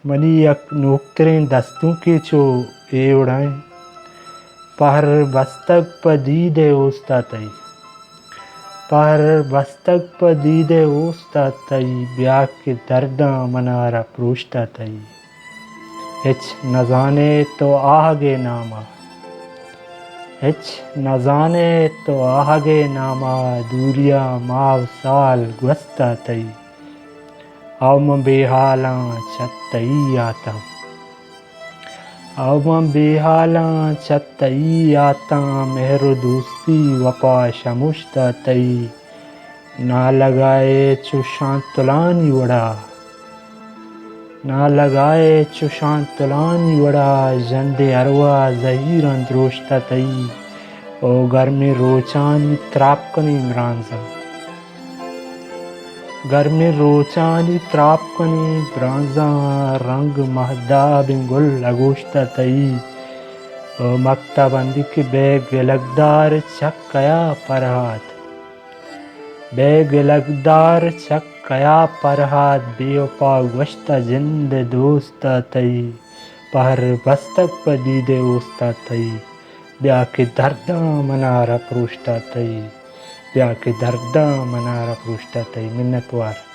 منی یک نوکترین دستوں کے چو اے اڑائیں پہر بستگ پدید اوستا تئی پہر بستگ پدید اوستا تئی بیا کہ درداں منارا پروشتا تئی ہچ نزانے تو آہگے نامہ ہچ نزانے تو آہگے نامہ دوریا ماو سال گوستا تئی او من بے حالاں چتئی آتاں او من بے حالاں چتئی آتاں مہر و دوستی وفا شمشتا تئی نہ لگائے چو شانتلانی وڑا نہ لگائے چو شانتلانی وڑا ژند اروا زہیراں دروشتا تئی او گرمی روچانی تراپکنی برانزاں گرمی روچانی تراپکنی برانزاں رنگ مہدابیں گل اگوشتا تئی او مکتب اندک بیگ لگدار چکیا پرہات بیگ لگدار چکیا پرہات بے وفا گوشتا جند دوستا تئی پہر بستگ پدید اوستا تئی بیا کہ درداں منارا پروشتا تئی بیا کہ درداں منارا پروشتا تئی منت وار